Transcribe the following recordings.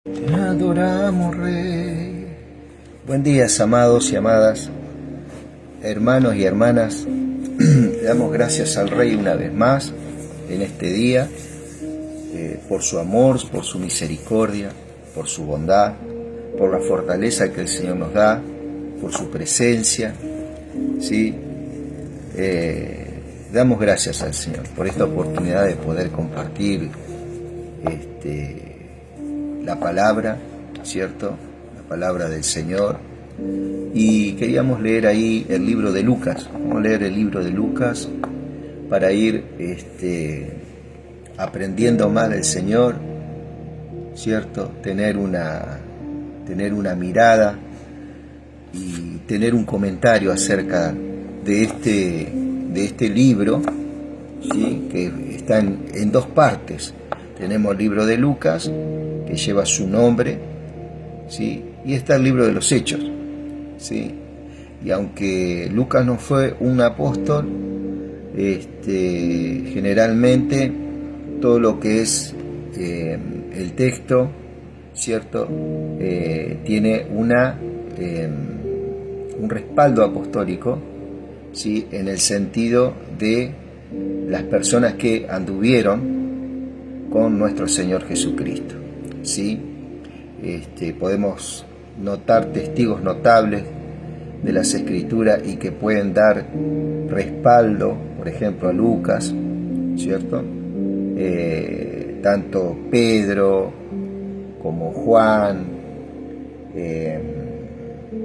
Te adoramos, Rey. Buen día, amados y amadas, hermanos y hermanas. Le damos gracias al Rey una vez más en este día, por su amor, por su misericordia, por su bondad, por la fortaleza que el Señor nos da, por su presencia, ¿sí? Damos gracias al Señor por esta oportunidad de poder compartir la palabra, ¿cierto? La palabra del Señor. Y queríamos leer ahí el libro de Lucas. Vamos a leer el libro de Lucas para ir aprendiendo más del Señor, ¿cierto? Tener una mirada y tener un comentario acerca de este libro, ¿sí? Que está en dos partes. Tenemos el libro de Lucas, que lleva su nombre, ¿sí? Y está el libro de los Hechos, ¿sí? Y aunque Lucas no fue un apóstol, generalmente todo lo que es el texto, ¿cierto? Tiene un respaldo apostólico, ¿sí? En el sentido de las personas que anduvieron con nuestro Señor Jesucristo, ¿sí? Podemos notar testigos notables de las Escrituras y que pueden dar respaldo, por ejemplo, a Lucas, ¿cierto? Tanto Pedro como Juan,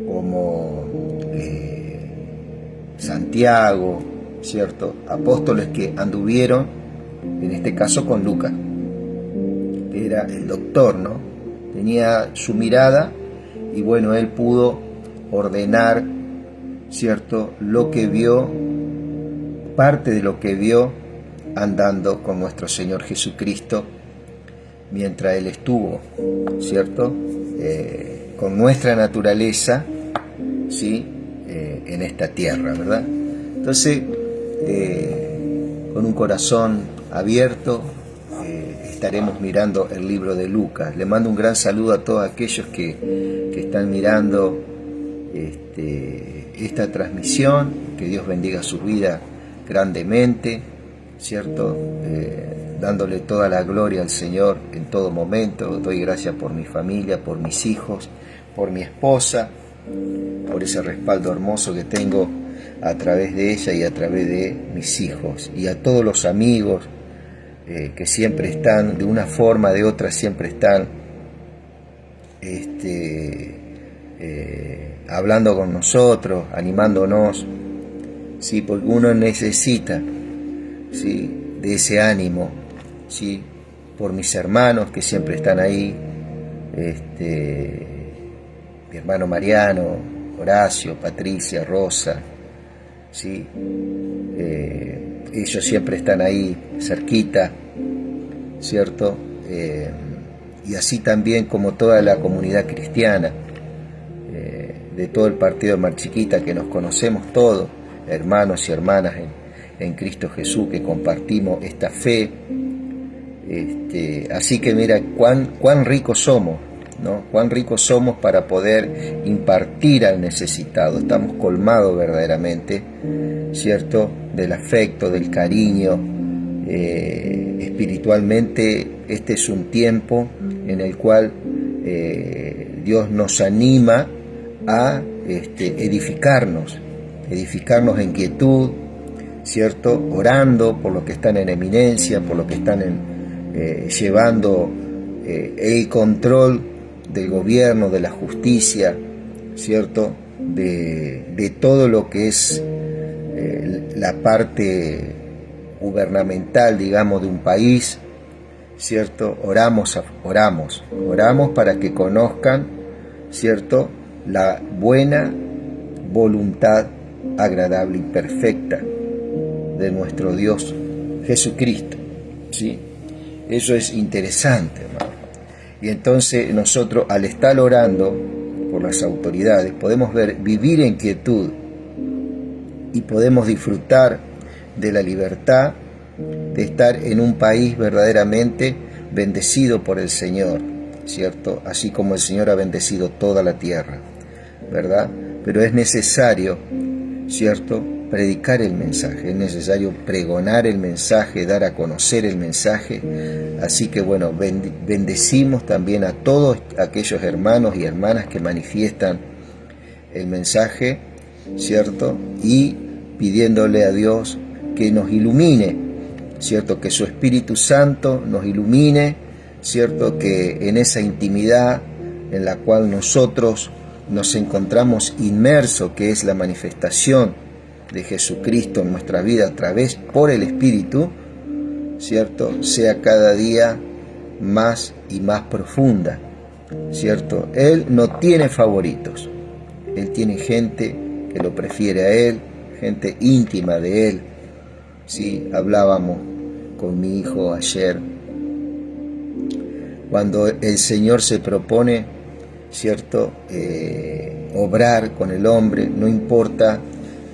como Santiago, ¿cierto? Apóstoles que anduvieron, en este caso con Lucas, que era el doctor, ¿no? Tenía su mirada y bueno, él pudo ordenar, ¿cierto? Lo que vio, parte de lo que vio andando con nuestro Señor Jesucristo mientras Él estuvo, ¿cierto? Con nuestra naturaleza, ¿sí? En esta tierra, ¿verdad? Entonces, con un corazón abierto, estaremos mirando el libro de Lucas. Le mando un gran saludo a todos aquellos que están mirando esta transmisión. Que Dios bendiga su vida grandemente, ¿cierto? Dándole toda la gloria al Señor en todo momento. Doy gracias por mi familia, por mis hijos, por mi esposa, por ese respaldo hermoso que tengo a través de ella y a través de mis hijos, y a todos los amigos que siempre están, de una forma o de otra, siempre están hablando con nosotros, animándonos, ¿sí? Porque uno necesita, ¿sí? De ese ánimo, ¿sí? Por mis hermanos que siempre están ahí, mi hermano Mariano, Horacio, Patricia, Rosa, ¿sí? Ellos siempre están ahí cerquita, ¿cierto? Y así también como toda la comunidad cristiana, de todo el partido de Mar Chiquita, que nos conocemos todos, hermanos y hermanas en Cristo Jesús, que compartimos esta fe. Así que mira cuán ricos somos, ¿no? Cuán ricos somos para poder impartir al necesitado. Estamos colmados verdaderamente, ¿cierto? Del afecto, del cariño. Espiritualmente, este es un tiempo en el cual Dios nos anima a edificarnos en quietud, ¿cierto? Orando por los que están en eminencia, por los que están llevando el control del gobierno, de la justicia, ¿cierto? De todo lo que es la parte gubernamental, digamos, de un país, ¿cierto? Oramos para que conozcan, ¿cierto? La buena voluntad agradable y perfecta de nuestro Dios Jesucristo, ¿sí? Eso es interesante, hermano. Y entonces nosotros, al estar orando por las autoridades, podemos vivir en quietud y podemos disfrutar de la libertad de estar en un país verdaderamente bendecido por el Señor, ¿cierto? Así como el Señor ha bendecido toda la tierra, ¿verdad? Pero es necesario, ¿cierto?, predicar el mensaje, es necesario pregonar el mensaje, dar a conocer el mensaje. Así que bueno, bendecimos también a todos aquellos hermanos y hermanas que manifiestan el mensaje, ¿cierto? Y pidiéndole a Dios que nos ilumine, ¿cierto? Que su Espíritu Santo nos ilumine, ¿cierto? Que en esa intimidad en la cual nosotros nos encontramos inmersos, que es la manifestación de Jesucristo en nuestra vida a través por el Espíritu, ¿cierto?, sea cada día más y más profunda, ¿cierto? Él no tiene favoritos, Él tiene gente que lo prefiere a Él, gente íntima de Él. Sí, hablábamos con mi hijo ayer, cuando el Señor se propone, ¿cierto?, obrar con el hombre, no importa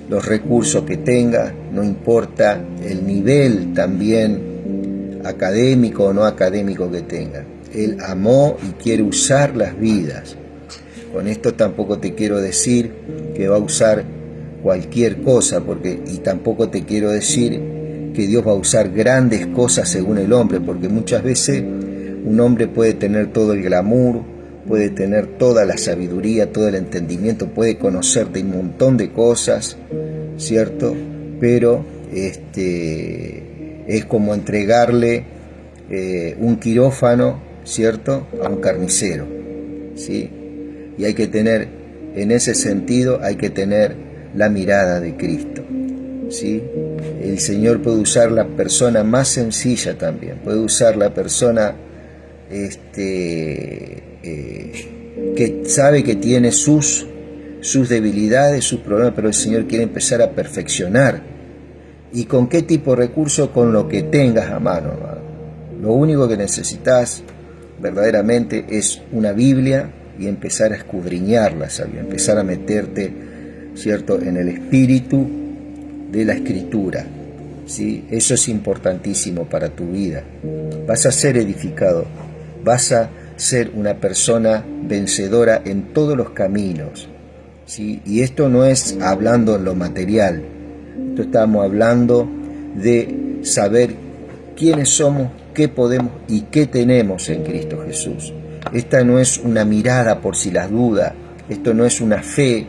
los recursos que tenga, no importa el nivel también académico o no académico que tenga. Él amó y quiere usar las vidas. Con esto tampoco te quiero decir que va a usar cualquier cosa, y tampoco te quiero decir que Dios va a usar grandes cosas según el hombre, porque muchas veces un hombre puede tener todo el glamour, puede tener toda la sabiduría, todo el entendimiento, puede conocer de un montón de cosas, ¿cierto? Pero es como entregarle un quirófano, ¿cierto?, a un carnicero, ¿sí? Y hay que tener, en ese sentido, hay que tener la mirada de Cristo, ¿sí? El Señor puede usar la persona más sencilla también, puede usar la persona que sabe que tiene sus debilidades, sus problemas, pero el Señor quiere empezar a perfeccionar. ¿Y con qué tipo de recurso? Con lo que tengas a mano, amado. Lo único que necesitas verdaderamente es una Biblia y empezar a escudriñarla, ¿sabes? Empezar a meterte, ¿cierto?, en el espíritu de la Escritura, ¿sí? Eso es importantísimo para tu vida. Vas a ser edificado, vas a ser una persona vencedora en todos los caminos, ¿sí? Y esto no es hablando en lo material, esto estamos hablando de saber quiénes somos, qué podemos y qué tenemos en Cristo Jesús. Esta no es una mirada por si las dudas, esto no es una fe,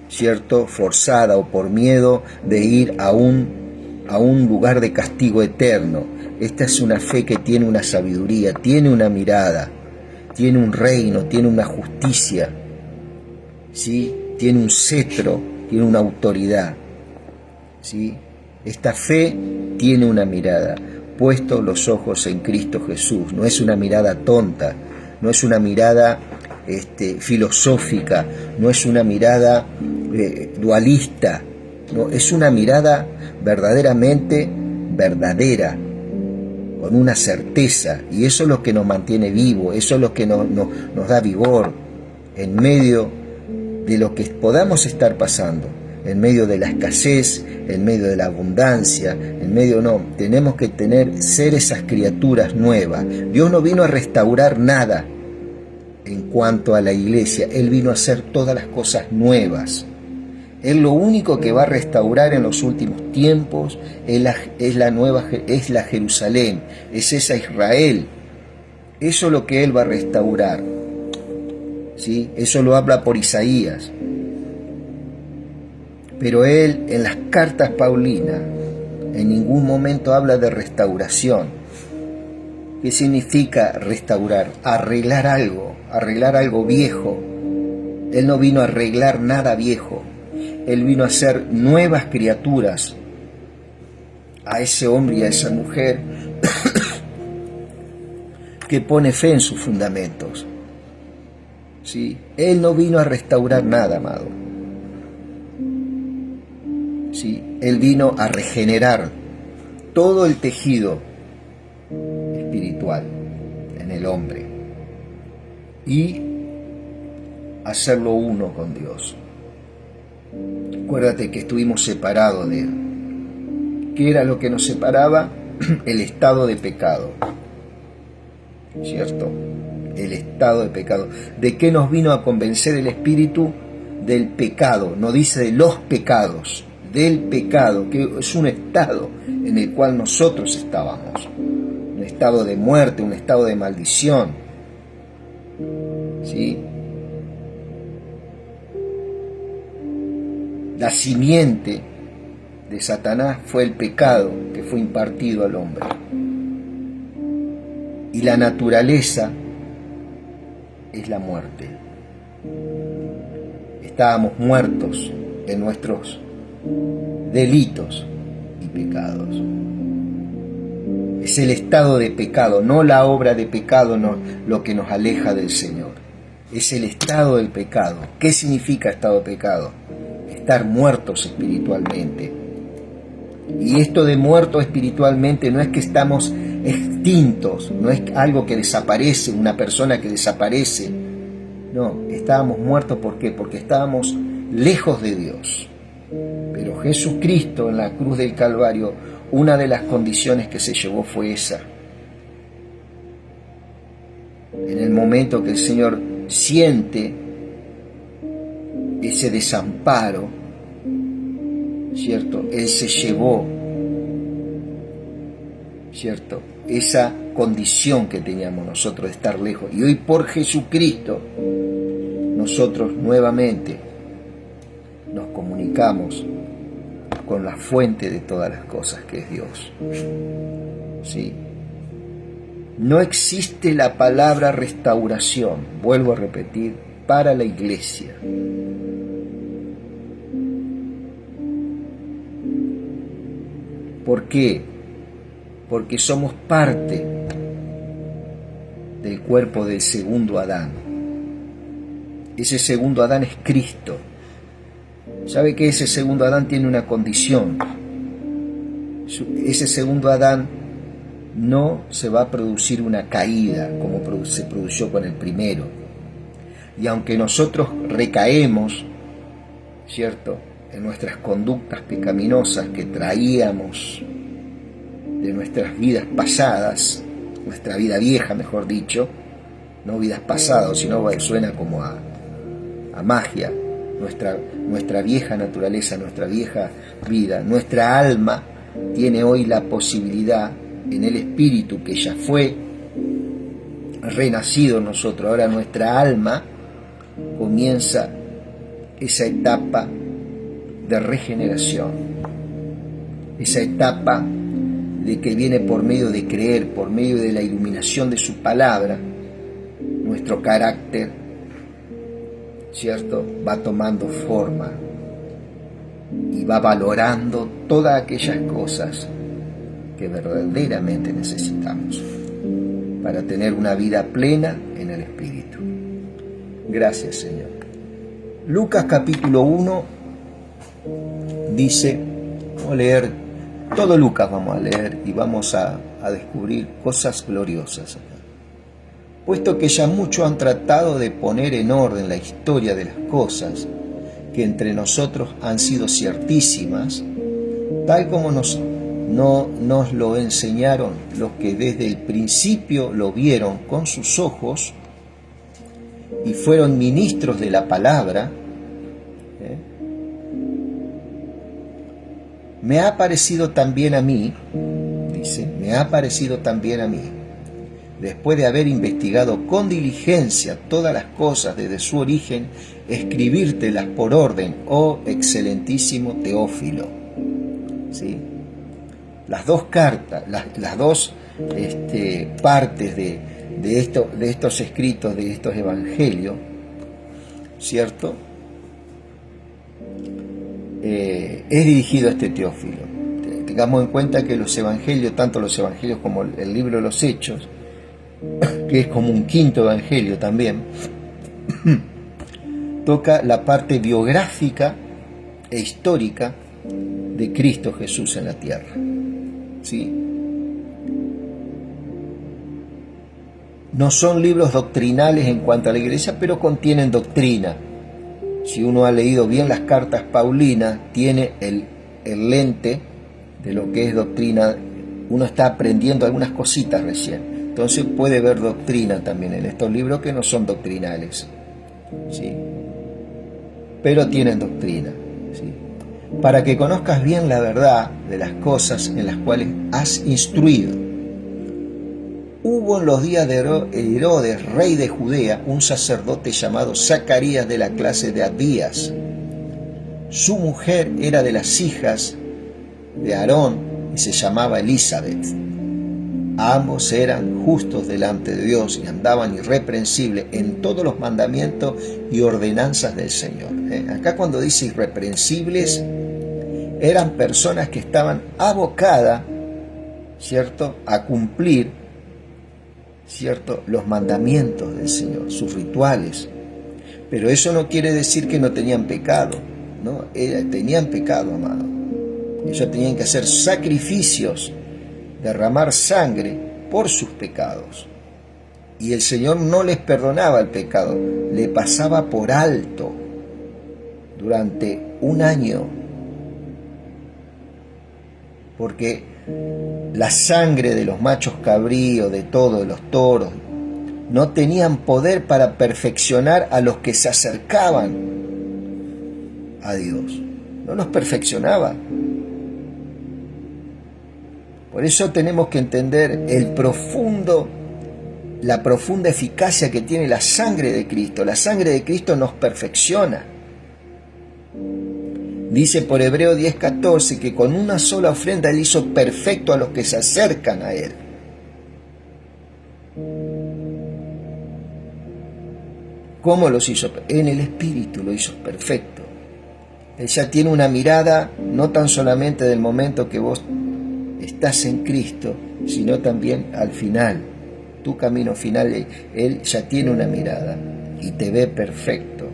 ¿cierto?, forzada o por miedo de ir a un lugar de castigo eterno. Esta es una fe que tiene una sabiduría, tiene una mirada, tiene un reino, tiene una justicia, ¿sí?, tiene un cetro, tiene una autoridad, ¿sí? Esta fe tiene una mirada, puesto los ojos en Cristo Jesús. No es una mirada tonta, no es una mirada filosófica, no es una mirada dualista, no, es una mirada verdaderamente verdadera, con una certeza, y eso es lo que nos mantiene vivos, eso es lo que nos da vigor en medio de lo que podamos estar pasando, en medio de la escasez, en medio de la abundancia, tenemos que ser esas criaturas nuevas. Dios no vino a restaurar nada en cuanto a la iglesia, Él vino a hacer todas las cosas nuevas. Él lo único que va a restaurar en los últimos tiempos es la Jerusalén, es esa Israel. Eso es lo que Él va a restaurar, ¿sí? Eso lo habla por Isaías. Pero Él, en las cartas paulinas, en ningún momento habla de restauración. ¿Qué significa restaurar? Arreglar algo viejo. Él no vino a arreglar nada viejo. Él vino a hacer nuevas criaturas a ese hombre y a esa mujer que pone fe en sus fundamentos, ¿sí? Él no vino a restaurar nada, amado, ¿sí? Él vino a regenerar todo el tejido espiritual en el hombre y hacerlo uno con Dios. Acuérdate que estuvimos separados de Él. ¿Qué era lo que nos separaba? El estado de pecado, ¿cierto? el estado de pecado. ¿De qué nos vino a convencer el Espíritu? Del pecado, no dice de los pecados, del pecado, que es un estado en el cual nosotros estábamos, un estado de muerte, un estado de maldición, ¿sí? La simiente de Satanás fue el pecado que fue impartido al hombre. Y la naturaleza es la muerte. Estábamos muertos en nuestros delitos y pecados. Es el estado de pecado, no la obra de pecado, no, lo que nos aleja del Señor. Es el estado del pecado. ¿Qué significa estado de pecado? Estar muertos espiritualmente. Y esto de muerto espiritualmente no es que estamos extintos, no es algo que desaparece, una persona que desaparece. No, estábamos muertos, ¿por qué? Porque estábamos lejos de Dios. Pero Jesucristo en la cruz del Calvario, una de las condiciones que se llevó fue esa. En el momento que el Señor siente ese desamparo, ¿cierto? Él se llevó, ¿cierto?, esa condición que teníamos nosotros de estar lejos. Y hoy por Jesucristo nosotros nuevamente nos comunicamos con la fuente de todas las cosas, que es Dios. ¿Sí? No existe la palabra restauración, vuelvo a repetir, para la iglesia. ¿Por qué? Porque somos parte del cuerpo del segundo Adán. Ese segundo Adán es Cristo. ¿Sabe que ese segundo Adán tiene una condición? Ese segundo Adán no se va a producir una caída como se produjo con el primero. Y aunque nosotros recaemos, ¿cierto?, en nuestras conductas pecaminosas que traíamos de nuestras vidas pasadas, nuestra vida vieja, mejor dicho, no vidas pasadas, sino suena como a magia, nuestra vieja naturaleza, nuestra vieja vida, nuestra alma tiene hoy la posibilidad en el Espíritu que ya fue renacido en nosotros. Ahora nuestra alma comienza esa etapa de regeneración, esa etapa de que viene por medio de creer, por medio de la iluminación de su palabra. Nuestro carácter, ¿cierto?, va tomando forma y va valorando todas aquellas cosas que verdaderamente necesitamos para tener una vida plena en el Espíritu. Gracias, Señor. Lucas capítulo 1 dice, vamos a leer todo Lucas, vamos a leer y vamos a descubrir cosas gloriosas acá. Puesto que ya muchos han tratado de poner en orden la historia de las cosas que entre nosotros han sido ciertísimas, tal como nos lo enseñaron los que desde el principio lo vieron con sus ojos y fueron ministros de la palabra, me ha parecido también a mí, dice, me ha parecido también a mí, después de haber investigado con diligencia todas las cosas desde su origen, escribírtelas por orden, oh excelentísimo Teófilo. ¿Sí? Las dos cartas, las dos partes de estos escritos, de estos evangelios, ¿cierto?, es dirigido a este Teófilo. Tengamos en cuenta que los evangelios, tanto los evangelios como el libro de los Hechos, que es como un quinto evangelio también, toca la parte biográfica e histórica de Cristo Jesús en la tierra. ¿Sí? No son libros doctrinales en cuanto a la iglesia, pero contienen doctrina. Si uno ha leído bien las cartas paulinas, tiene el lente de lo que es doctrina. Uno está aprendiendo algunas cositas recién. Entonces puede haber doctrina también en estos libros que no son doctrinales, ¿sí? Pero tienen doctrina, ¿sí? Para que conozcas bien la verdad de las cosas en las cuales has instruido. Hubo en los días de Herodes, rey de Judea, un sacerdote llamado Zacarías de la clase de Abías. Su mujer era de las hijas de Aarón y se llamaba Elizabeth. Ambos eran justos delante de Dios y andaban irreprensibles en todos los mandamientos y ordenanzas del Señor. Acá cuando dice irreprensibles, eran personas que estaban abocadas, ¿cierto?, a cumplir, ¿cierto?, los mandamientos del Señor, sus rituales. Pero eso no quiere decir que no tenían pecado, ¿no? Tenían pecado, amado. Ellos tenían que hacer sacrificios, derramar sangre por sus pecados. Y el Señor no les perdonaba el pecado, le pasaba por alto durante un año. Porque la sangre de los machos cabríos, de todos los toros, no tenían poder para perfeccionar a los que se acercaban a Dios. No los perfeccionaba. Por eso tenemos que entender la profunda eficacia que tiene la sangre de Cristo. La sangre de Cristo nos perfecciona. Dice por Hebreo 10:14 que con una sola ofrenda Él hizo perfecto a los que se acercan a Él. ¿Cómo los hizo? En el Espíritu lo hizo perfecto. Él ya tiene una mirada no tan solamente del momento que vos estás en Cristo, sino también al final, tu camino final. Él ya tiene una mirada y te ve perfecto.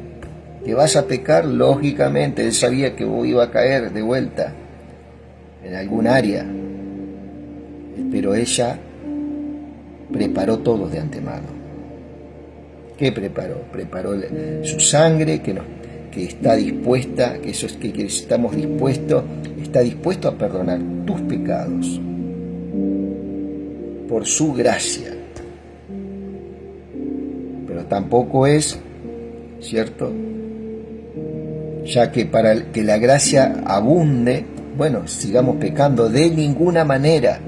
Que vas a pecar, lógicamente, Él sabía que vos ibas a caer de vuelta en algún área, pero ella preparó todo de antemano. ¿Qué preparó? Preparó su sangre que está dispuesta, que eso es que estamos dispuestos, está dispuesto a perdonar tus pecados por su gracia. Pero tampoco es, ¿cierto?, ya que para que la gracia abunde, bueno, sigamos pecando de ninguna manera.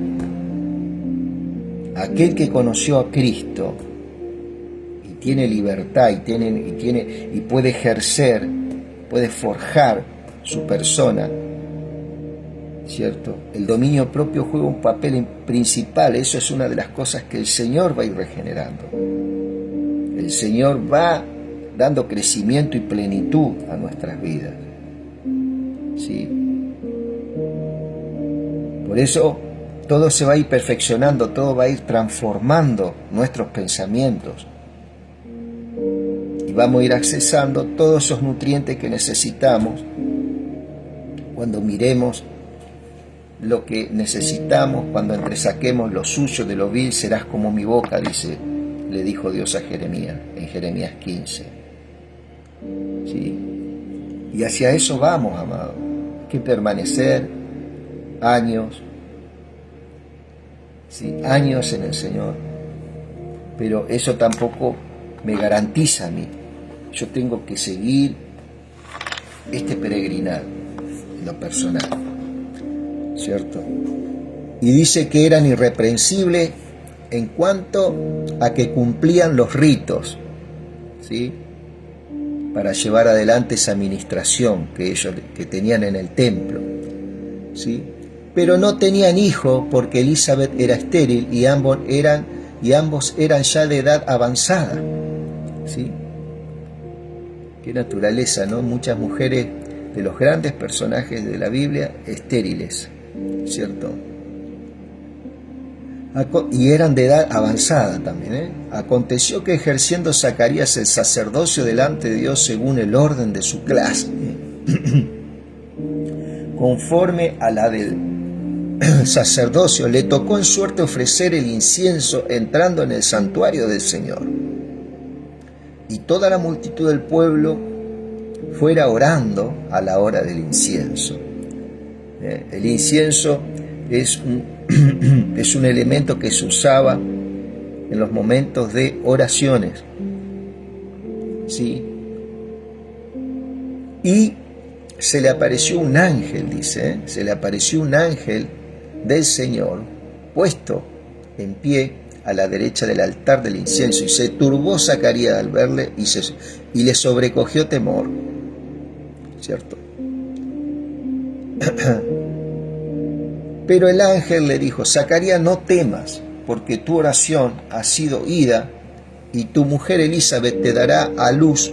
Aquel que conoció a Cristo y tiene libertad y puede ejercer, puede forjar su persona, ¿cierto? El dominio propio juega un papel principal. Eso es una de las cosas que el Señor va a ir regenerando. El Señor va dando crecimiento y plenitud a nuestras vidas, ¿sí? Por eso todo se va a ir perfeccionando, todo va a ir transformando nuestros pensamientos y vamos a ir accesando todos esos nutrientes que necesitamos. Cuando miremos lo que necesitamos, cuando entresaquemos lo suyo de lo vil, serás como mi boca, le dijo Dios a Jeremías en Jeremías 15. ¿Sí? Y hacia eso vamos, amado. Hay que permanecer años, ¿sí?, años en el Señor. Pero eso tampoco me garantiza a mí. Yo tengo que seguir este peregrinar en lo personal, ¿cierto? Y dice que eran irreprensibles en cuanto a que cumplían los ritos, ¿sí?, para llevar adelante esa administración que ellos que tenían en el templo, ¿sí? Pero no tenían hijo porque Elizabeth era estéril y ambos eran ya de edad avanzada, ¿sí? Qué naturaleza, ¿no? Muchas mujeres de los grandes personajes de la Biblia estériles, ¿cierto? Y eran de edad avanzada también, Aconteció que ejerciendo Zacarías el sacerdocio delante de Dios según el orden de su clase, conforme a la del sacerdocio, le tocó en suerte ofrecer el incienso entrando en el santuario del Señor. Y toda la multitud del pueblo fuera orando a la hora del incienso. El incienso es un elemento que se usaba en los momentos de oraciones. ¿Sí? Y se le apareció un ángel, dice, se le apareció un ángel del Señor puesto en pie a la derecha del altar del incienso, y se turbó Zacarías al verle y le sobrecogió temor, ¿cierto? Pero el ángel le dijo: Zacarías, no temas, porque tu oración ha sido oída, y tu mujer Elizabeth te dará a luz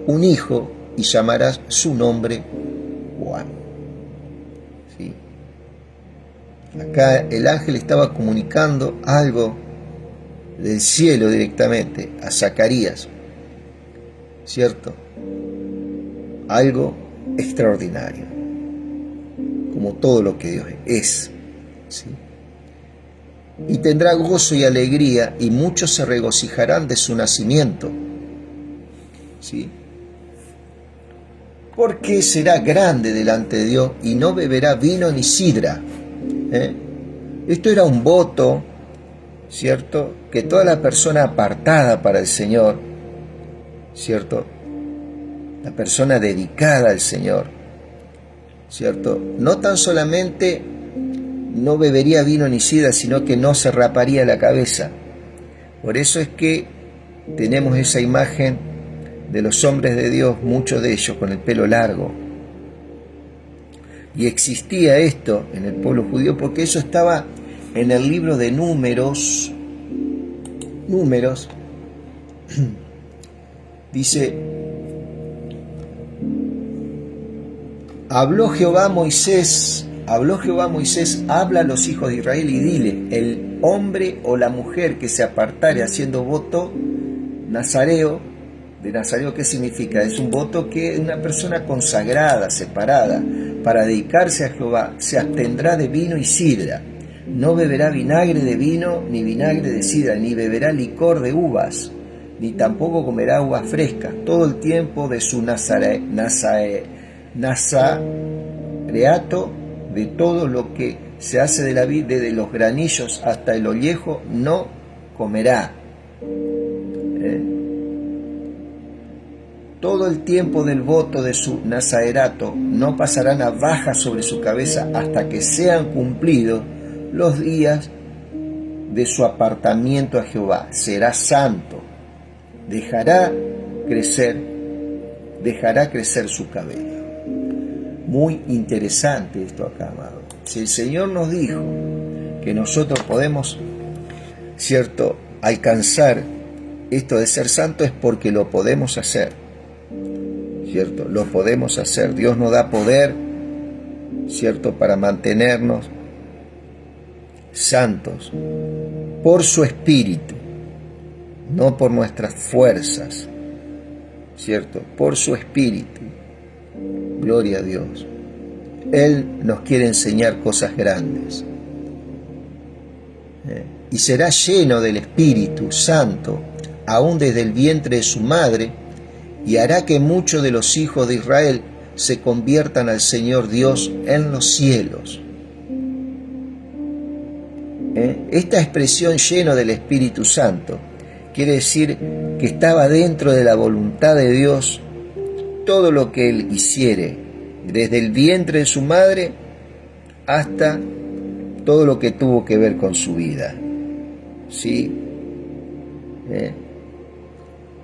un hijo, y llamarás su nombre Juan. ¿Sí? Acá el ángel estaba comunicando algo del cielo directamente a Zacarías, ¿cierto? Algo extraordinario, como todo lo que Dios es. ¿Sí? Y tendrá gozo y alegría, y muchos se regocijarán de su nacimiento. ¿Sí? Porque será grande delante de Dios, y no beberá vino ni sidra. Esto era un voto, ¿cierto? Que toda la persona apartada para el Señor, ¿cierto? La persona dedicada al Señor, ¿cierto? No tan solamente no bebería vino ni sidra, sino que no se raparía la cabeza. Por eso es que tenemos esa imagen de los hombres de Dios, muchos de ellos con el pelo largo. Y existía esto en el pueblo judío porque eso estaba en el libro de Números. Dice: habló Jehová a Moisés, habla a los hijos de Israel y dile: el hombre o la mujer que se apartare haciendo voto nazareo. ¿De nazareo qué significa? Es un voto que es una persona consagrada, separada, para dedicarse a Jehová, se abstendrá de vino y sidra. No beberá vinagre de vino, ni vinagre de sidra, ni beberá licor de uvas, ni tampoco comerá uvas frescas, todo el tiempo de su nazareato, de todo lo que se hace de la vid, desde los granillos hasta el ollejo, no comerá. Todo el tiempo del voto de su nazareato no pasará navaja sobre su cabeza hasta que sean cumplidos los días de su apartamiento a Jehová. Será santo. Dejará crecer su cabello. Muy interesante esto acá, amado. Si el Señor nos dijo que nosotros podemos, ¿cierto?, alcanzar esto de ser santo, es porque lo podemos hacer. ¿Cierto? Lo podemos hacer. Dios nos da poder, ¿cierto?, para mantenernos santos por su Espíritu, no por nuestras fuerzas, ¿cierto? Por su Espíritu. Gloria a Dios. Él nos quiere enseñar cosas grandes. Y será lleno del Espíritu Santo, aún desde el vientre de su madre, y hará que muchos de los hijos de Israel se conviertan al Señor Dios en los cielos. Esta expresión lleno del Espíritu Santo quiere decir que estaba dentro de la voluntad de Dios todo lo que Él hiciere, desde el vientre de su madre hasta todo lo que tuvo que ver con su vida. ¿Sí?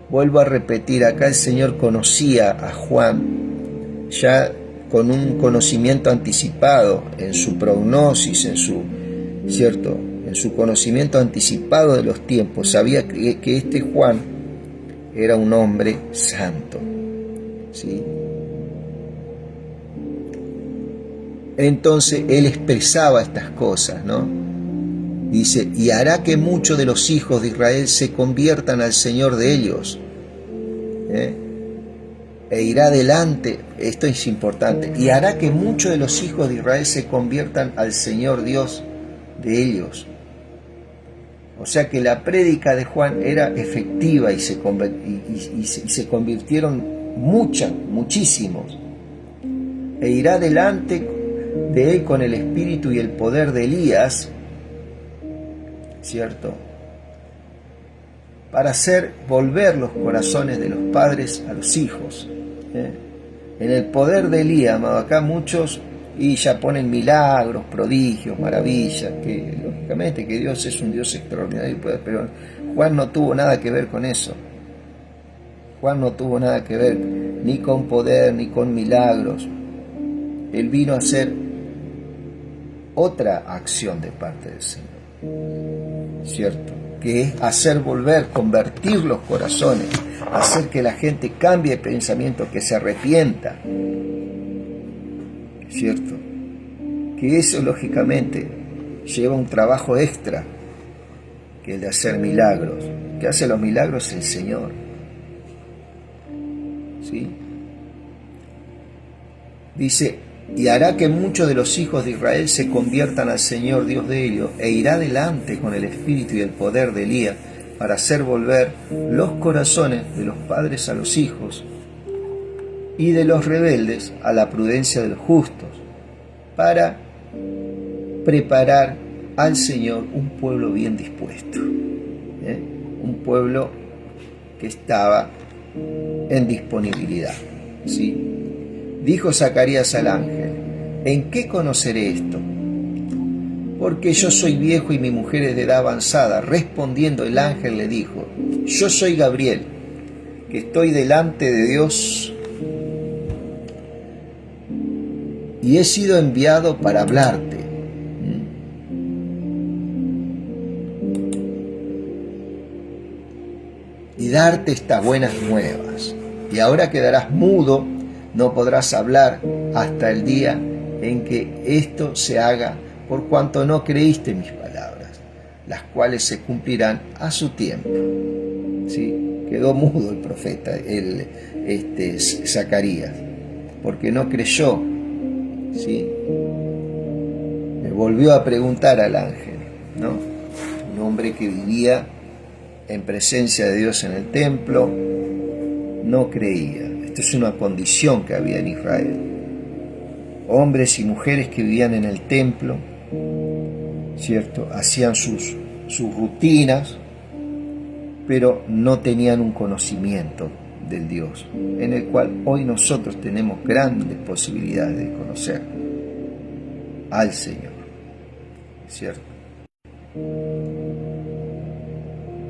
Vuelvo a repetir, acá el Señor conocía a Juan ya con un conocimiento anticipado en su prognosis, en su conocimiento anticipado de los tiempos. Sabía que este Juan era un hombre santo. ¿Sí? Entonces él expresaba estas cosas, ¿no? Dice: y hará que muchos de los hijos de Israel se conviertan al Señor de ellos. E irá adelante, esto es importante, y hará que muchos de los hijos de Israel se conviertan al Señor Dios de ellos. O sea que la prédica de Juan era efectiva y se convirtieron muchísimos. E irá delante de él con el espíritu y el poder de Elías, ¿cierto? para hacer volver los corazones de los padres a los hijos. En el poder de Elías, amado, acá muchos y ya ponen milagros, prodigios, maravillas, que lógicamente que Dios es un Dios extraordinario, pero Juan no tuvo nada que ver con eso. Juan no tuvo nada que ver ni con poder ni con milagros. Él vino a hacer otra acción de parte del Señor, ¿cierto? Que es hacer volver, convertir los corazones, hacer que la gente cambie de pensamiento, que se arrepienta, ¿cierto? Que eso lógicamente lleva un trabajo extra, que el de hacer milagros. Que hace los milagros el Señor, ¿sí? Dice: y hará que muchos de los hijos de Israel se conviertan al Señor Dios de ellos, e irá delante con el espíritu y el poder de Elías para hacer volver los corazones de los padres a los hijos y de los rebeldes a la prudencia de los justos, para preparar al Señor un pueblo bien dispuesto, un pueblo que estaba en disponibilidad, ¿sí? Dijo Zacarías al ángel: ¿en qué conoceré esto? Porque yo soy viejo y mi mujer es de edad avanzada. Respondiendo el ángel le dijo: yo soy Gabriel, que estoy delante de Dios y he sido enviado para hablarte. Y darte estas buenas nuevas. Y ahora quedarás mudo, no podrás hablar hasta el día en que esto se haga, por cuanto no creíste mis palabras, las cuales se cumplirán a su tiempo. ¿Sí? Quedó mudo el profeta, Zacarías, porque no creyó. ¿Sí? Le volvió a preguntar al ángel, ¿no? Un hombre que vivía en presencia de Dios en el templo, no creía. Esta es una condición que había en Israel. Hombres y mujeres que vivían en el templo, ¿cierto? Hacían sus rutinas, pero no tenían un conocimiento del Dios, en el cual hoy nosotros tenemos grandes posibilidades de conocer al Señor, ¿cierto?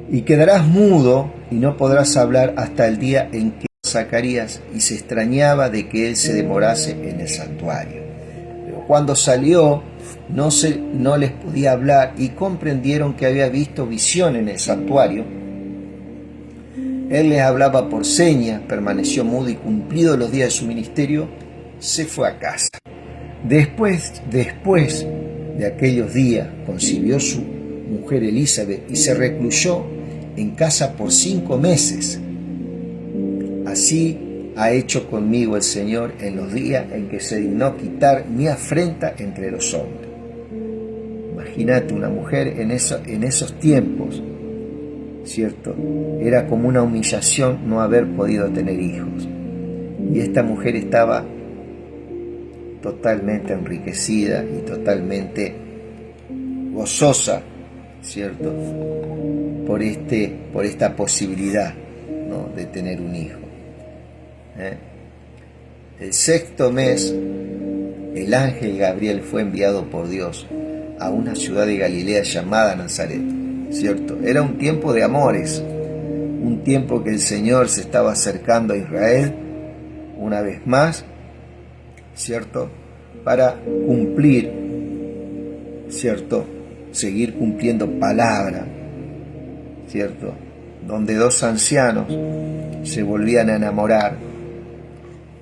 Y quedarás mudo y no podrás hablar hasta el día en que Zacarías, y se extrañaba de que él se demorase en el santuario. Pero cuando salió, no les podía hablar, y comprendieron que había visto visión en el santuario. Él les hablaba por señas, permaneció mudo, y cumplidos los días de su ministerio, se fue a casa. Después de aquellos días, concibió su mujer Elizabeth y se recluyó en casa por 5 meses. Así ha hecho conmigo el Señor en los días en que se dignó quitar mi afrenta entre los hombres. Imagínate una mujer en esos tiempos, ¿cierto? Era como una humillación no haber podido tener hijos. Y esta mujer estaba totalmente enriquecida y totalmente gozosa, ¿cierto? Por esta posibilidad, ¿no?, de tener un hijo. El 6º mes, el ángel Gabriel fue enviado por Dios a una ciudad de Galilea llamada Nazaret, ¿cierto? Era un tiempo de amores, un tiempo que el Señor se estaba acercando a Israel una vez más, ¿cierto? Para cumplir, ¿cierto? Seguir cumpliendo palabra, ¿cierto? Donde 2 ancianos se volvían a enamorar,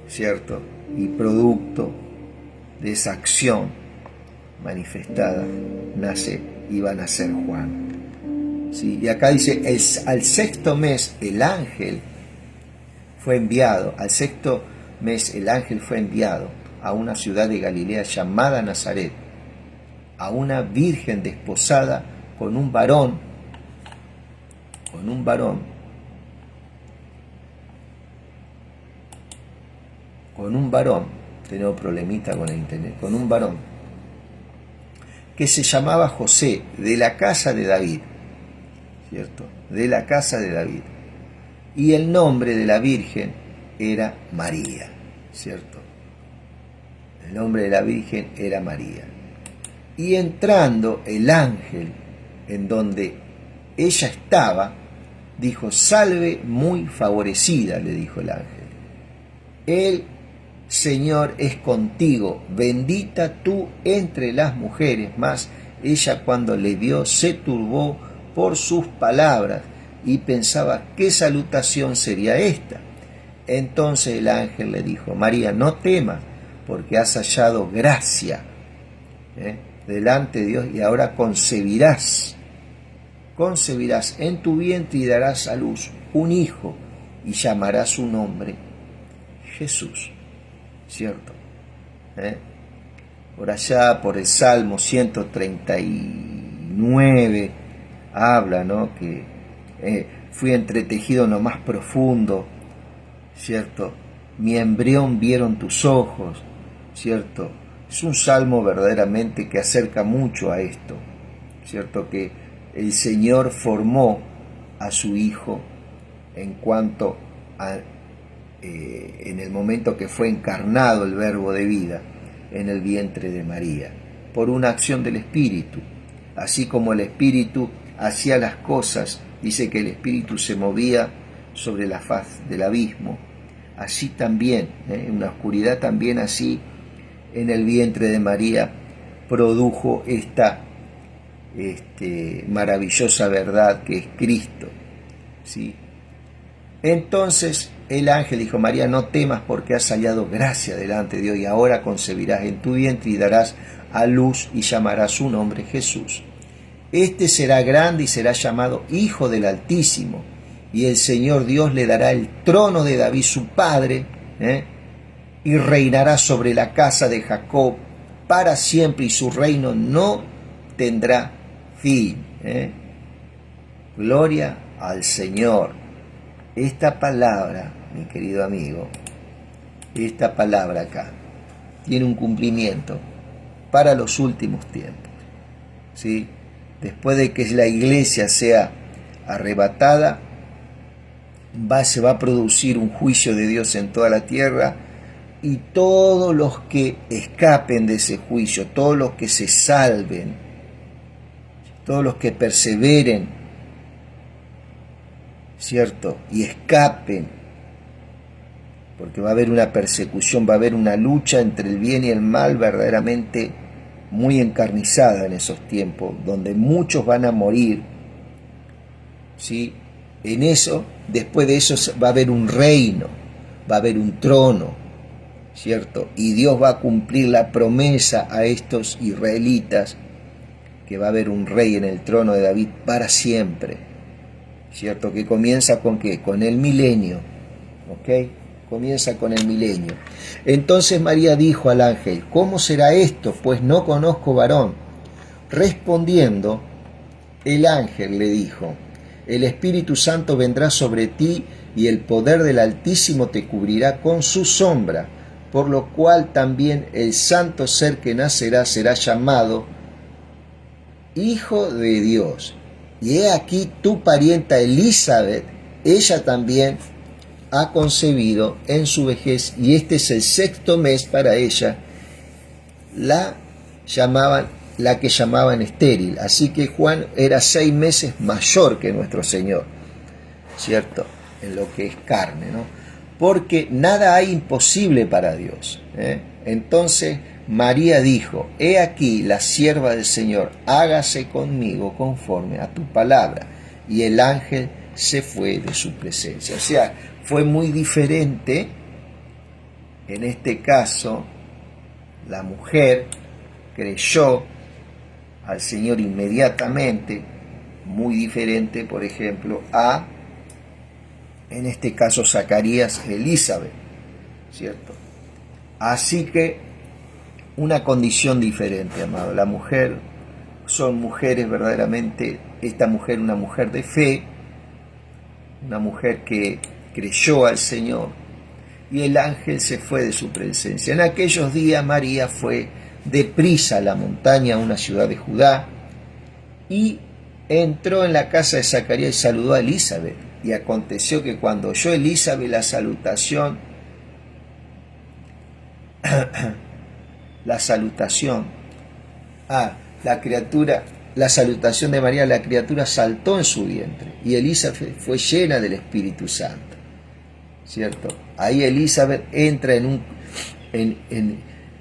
¿cierto? Y producto de esa acción manifestada iba a nacer Juan. ¿Sí? Y acá dice, al 6º mes el ángel fue enviado, a una ciudad de Galilea llamada Nazaret, a una virgen desposada con un varón, tengo problemita con el internet, con un varón que se llamaba José, de la casa de David, ¿cierto? De la casa de David. Y el nombre de la Virgen era María, ¿cierto? El nombre de la Virgen era María. Y entrando el ángel en donde ella estaba, dijo: salve muy favorecida, le dijo el ángel. El Señor es contigo, bendita tú entre las mujeres. Mas ella, cuando le vio, se turbó por sus palabras y pensaba qué salutación sería esta. Entonces el ángel le dijo: María, no temas, porque has hallado gracia delante de Dios, y ahora concebirás en tu vientre y darás a luz un hijo, y llamarás su nombre Jesús, ¿cierto? Por allá, por el Salmo 139, habla, ¿no?, que fui entretejido en lo más profundo, ¿cierto? Mi embrión vieron tus ojos, ¿cierto? Es un salmo verdaderamente que acerca mucho a esto, ¿cierto? Que el Señor formó a su Hijo en cuanto a, en el momento que fue encarnado el Verbo de vida en el vientre de María, por una acción del Espíritu. Así como el Espíritu hacía las cosas, dice que el Espíritu se movía sobre la faz del abismo, así también, en la oscuridad también, así en el vientre de María produjo esta maravillosa verdad que es Cristo, ¿sí? Entonces el ángel dijo: María, no temas, porque has hallado gracia delante de Dios, y ahora concebirás en tu vientre y darás a luz y llamarás su nombre Jesús. Este será grande y será llamado Hijo del Altísimo, y el Señor Dios le dará el trono de David su padre, y reinará sobre la casa de Jacob para siempre, y su reino no tendrá fin. Gloria al Señor. Esta palabra, mi querido amigo, esta palabra acá tiene un cumplimiento para los últimos tiempos, ¿sí? Después de que la iglesia sea arrebatada, se va a producir un juicio de Dios en toda la tierra, y todos los que escapen de ese juicio, todos los que se salven, todos los que perseveren, ¿cierto?, y escapen, porque va a haber una persecución, va a haber una lucha entre el bien y el mal verdaderamente muy encarnizada en esos tiempos, donde muchos van a morir, ¿sí? En eso, después de eso va a haber un reino, va a haber un trono, ¿cierto? Y Dios va a cumplir la promesa a estos israelitas, que va a haber un rey en el trono de David para siempre, ¿cierto? Que comienza con ¿qué? Con el milenio, ¿ok? Comienza con el milenio. Entonces María dijo al ángel: ¿cómo será esto? Pues no conozco varón. Respondiendo, el ángel le dijo: el Espíritu Santo vendrá sobre ti, y el poder del Altísimo te cubrirá con su sombra, por lo cual también el santo ser que nacerá será llamado Hijo de Dios. Y he aquí tu parienta Elizabeth, ella también ha concebido en su vejez, y este es el 6º mes para ella, la que llamaban estéril. Así que Juan era 6 meses mayor que nuestro Señor, ¿cierto? En lo que es carne, ¿no? Porque nada hay imposible para Dios, Entonces María dijo: he aquí la sierva del Señor, hágase conmigo conforme a tu palabra. Y el ángel se fue de su presencia. O sea, fue muy diferente. En este caso, la mujer creyó al Señor inmediatamente, muy diferente, por ejemplo, a, en este caso, Zacarías y Elizabeth, ¿cierto? Así que una condición diferente, amado. La mujer, son mujeres verdaderamente, esta mujer, una mujer de fe, una mujer que creyó al Señor, y el ángel se fue de su presencia. En aquellos días María fue deprisa a la montaña, a una ciudad de Judá, y entró en la casa de Zacarías y saludó a Elizabeth. Y aconteció que cuando oyó Elizabeth la salutación, la salutación de María, la criatura saltó en su vientre, y Elizabeth fue llena del Espíritu Santo, ¿cierto? Ahí Elizabeth entra en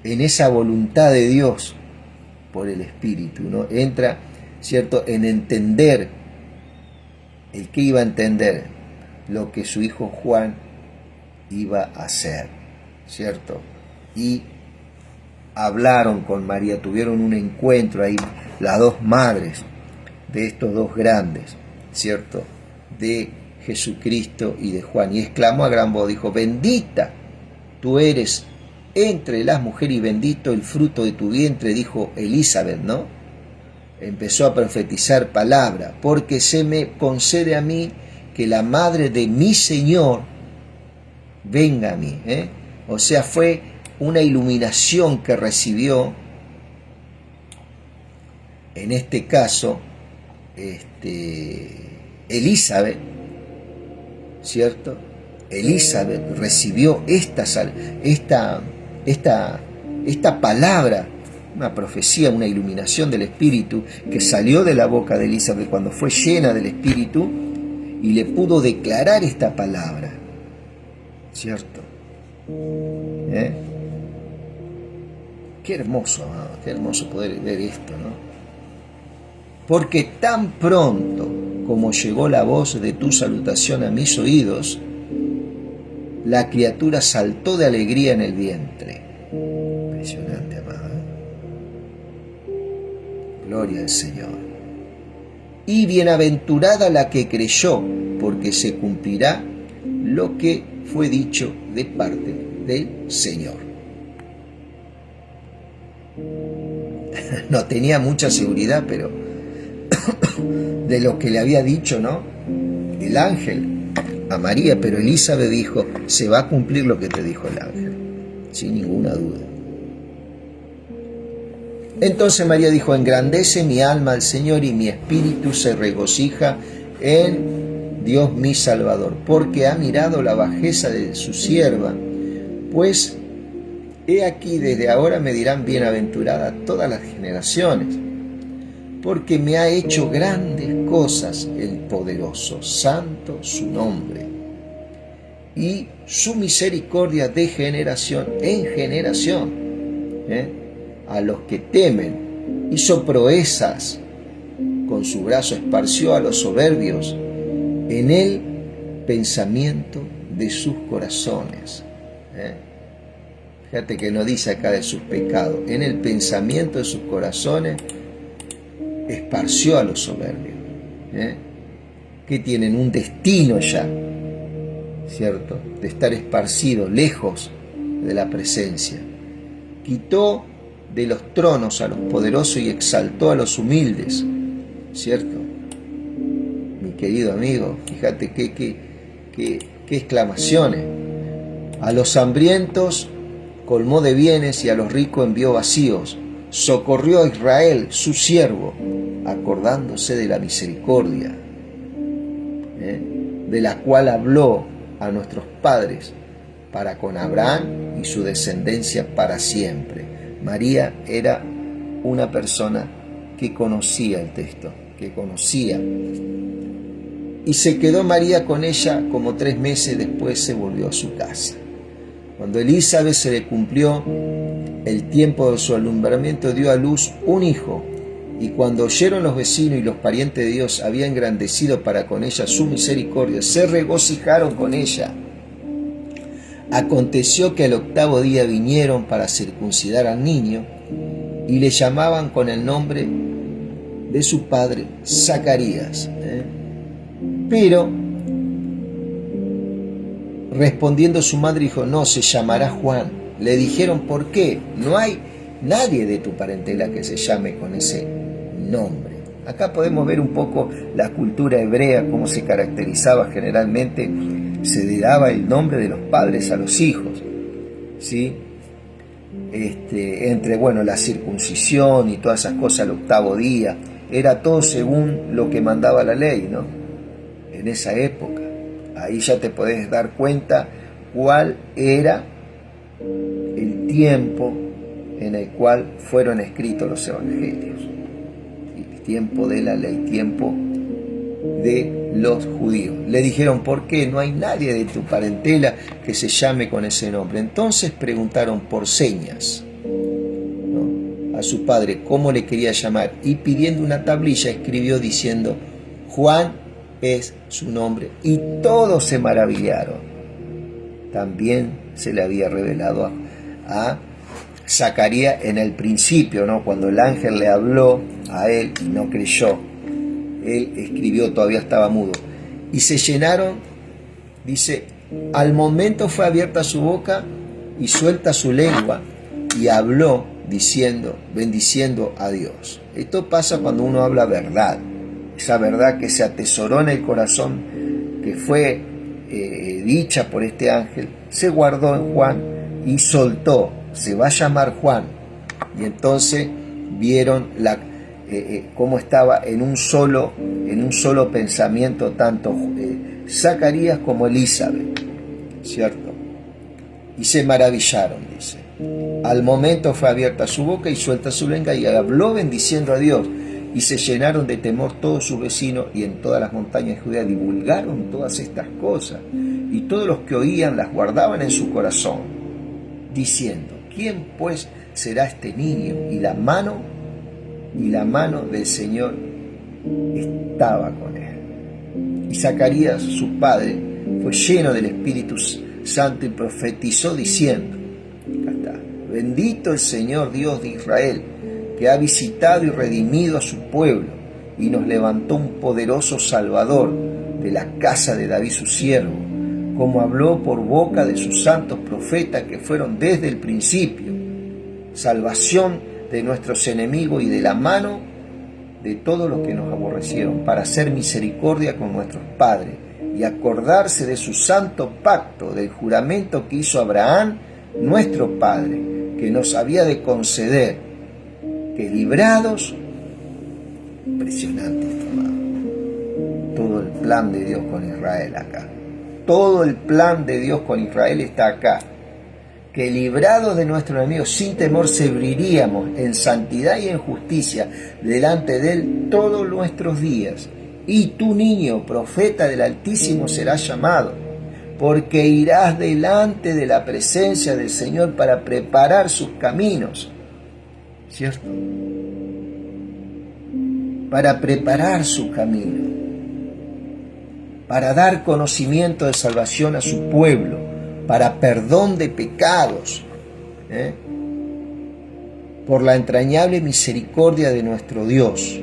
esa voluntad de Dios por el Espíritu, ¿no? Entra, ¿cierto?, en entender, el que iba a entender lo que su hijo Juan iba a hacer, ¿cierto? Y hablaron con María, tuvieron un encuentro ahí, las dos madres de estos dos grandes, ¿cierto?, de Jesucristo y de Juan, y exclamó a gran voz, dijo: bendita tú eres entre las mujeres y bendito el fruto de tu vientre, dijo Elizabeth, ¿no? Empezó a profetizar palabra, porque se me concede a mí que la madre de mi Señor venga a mí, ¿eh? O sea, fue una iluminación que recibió, en este caso, Elizabeth, ¿cierto? Elizabeth recibió esta palabra, una profecía, una iluminación del Espíritu que salió de la boca de Elizabeth cuando fue llena del Espíritu y le pudo declarar esta palabra, ¿cierto? Qué hermoso, ¿no? Qué hermoso poder ver esto, ¿no? Porque tan pronto como llegó la voz de tu salutación a mis oídos, la criatura saltó de alegría en el vientre. Impresionante, amado. Gloria al Señor. Y bienaventurada la que creyó, porque se cumplirá lo que fue dicho de parte del Señor. No tenía mucha seguridad, pero de lo que le había dicho, ¿no?, el ángel a María, pero Elizabeth dijo: se va a cumplir lo que te dijo el ángel, sin ninguna duda. Entonces María dijo: engrandece mi alma al Señor, y mi espíritu se regocija en Dios mi Salvador, porque ha mirado la bajeza de su sierva, pues he aquí desde ahora me dirán bienaventurada todas las generaciones, porque me ha hecho grandes cosas el poderoso, santo su nombre, y su misericordia de generación en generación, a los que temen. Hizo proezas, con su brazo esparció a los soberbios en el pensamiento de sus corazones. Fíjate que no dice acá de sus pecados, en el pensamiento de sus corazones esparció a los soberbios, que tienen un destino ya, ¿cierto?, de estar esparcidos, lejos de la presencia. Quitó de los tronos a los poderosos y exaltó a los humildes, ¿cierto? Mi querido amigo, fíjate qué exclamaciones. A los hambrientos colmó de bienes y a los ricos envió vacíos. Socorrió a Israel, su siervo, acordándose de la misericordia, de la cual habló a nuestros padres, para con Abraham y su descendencia para siempre. María era una persona que conocía el texto, que conocía. Y se quedó María con ella como 3 meses, después se volvió a su casa. Cuando Elizabeth se le cumplió el tiempo de su alumbramiento, dio a luz un hijo, y cuando oyeron los vecinos y los parientes de Dios había engrandecido para con ella su misericordia, se regocijaron con ella. Aconteció que al 8º día vinieron para circuncidar al niño, y le llamaban con el nombre de su padre Zacarías. Pero respondiendo su madre dijo: no, se llamará Juan. Le dijeron: ¿por qué? No hay nadie de tu parentela que se llame con ese nombre. Acá podemos ver un poco la cultura hebrea, cómo se caracterizaba generalmente. Se le daba el nombre de los padres a los hijos, ¿sí? Entre, bueno, la circuncisión y todas esas cosas al 8º día, era todo según lo que mandaba la ley, ¿no? En esa época. Ahí ya te podés dar cuenta cuál era el tiempo en el cual fueron escritos los evangelios. El tiempo de la ley, tiempo de los judíos. Le dijeron, ¿por qué? No hay nadie de tu parentela que se llame con ese nombre. Entonces preguntaron por señas, ¿no?, a su padre cómo le quería llamar, y pidiendo una tablilla escribió diciendo, Juan es su nombre. Y todos se maravillaron. También se le había revelado a Zacarías en el principio, ¿no?, cuando el ángel le habló a él y no creyó. Él escribió, todavía estaba mudo. Y se llenaron, dice, al momento fue abierta su boca y suelta su lengua, y habló diciendo, bendiciendo a Dios. Esto pasa cuando uno habla verdad. Esa verdad que se atesoró en el corazón, que fue dicha por este ángel, se guardó en Juan y soltó, se va a llamar Juan. Y entonces vieron cómo estaba en un solo pensamiento tanto Zacarías como Elizabeth, ¿cierto? Y se maravillaron, dice. Al momento fue abierta su boca y suelta su lengua, y habló bendiciendo a Dios. Y se llenaron de temor todos sus vecinos, y en todas las montañas de Judea divulgaron todas estas cosas. Y todos los que oían las guardaban en su corazón, diciendo, ¿quién pues será este niño? Y la mano del Señor estaba con él. Y Zacarías, su padre, fue lleno del Espíritu Santo y profetizó diciendo, acá está, bendito el Señor Dios de Israel, que ha visitado y redimido a su pueblo, y nos levantó un poderoso Salvador de la casa de David su siervo, como habló por boca de sus santos profetas que fueron desde el principio, salvación de nuestros enemigos y de la mano de todos los que nos aborrecieron, para hacer misericordia con nuestros padres y acordarse de su santo pacto, del juramento que hizo Abraham, nuestro padre, que nos había de conceder, que librados, impresionante esto, amado, todo el plan de Dios con Israel acá, todo el plan de Dios con Israel está acá, que librados de nuestros enemigos sin temor serviríamos en santidad y en justicia delante de Él todos nuestros días. Y tu niño, profeta del Altísimo, será llamado, porque irás delante de la presencia del Señor para preparar sus caminos, ¿cierto? Para preparar su camino, para dar conocimiento de salvación a su pueblo, para perdón de pecados, por la entrañable misericordia de nuestro Dios,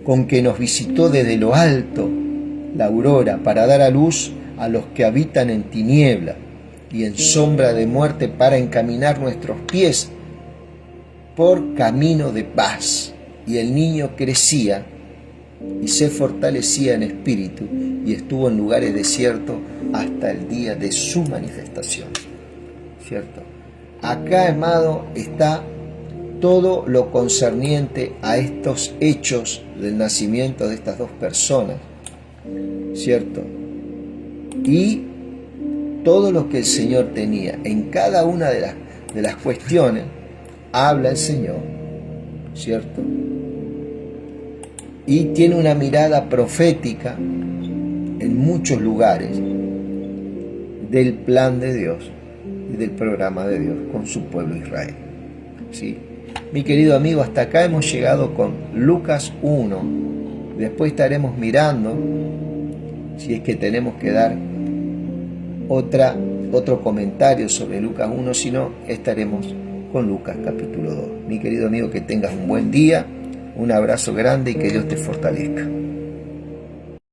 con que nos visitó desde lo alto la aurora, para dar a luz a los que habitan en tiniebla y en sombra de muerte, para encaminar nuestros pies por camino de paz. Y el niño crecía y se fortalecía en espíritu, y estuvo en lugares desiertos hasta el día de su manifestación, ¿cierto? Acá, amado, está todo lo concerniente a estos hechos del nacimiento de estas dos personas, ¿cierto? Y todo lo que el Señor tenía en cada una de las cuestiones, habla el Señor, ¿cierto? Y tiene una mirada profética en muchos lugares del plan de Dios y del programa de Dios con su pueblo Israel, ¿sí? Mi querido amigo, hasta acá hemos llegado con Lucas 1. Después estaremos mirando si es que tenemos que dar otro comentario sobre Lucas 1, si no, estaremos con Lucas capítulo 2. Mi querido amigo, que tengas un buen día, un abrazo grande y que Dios te fortalezca.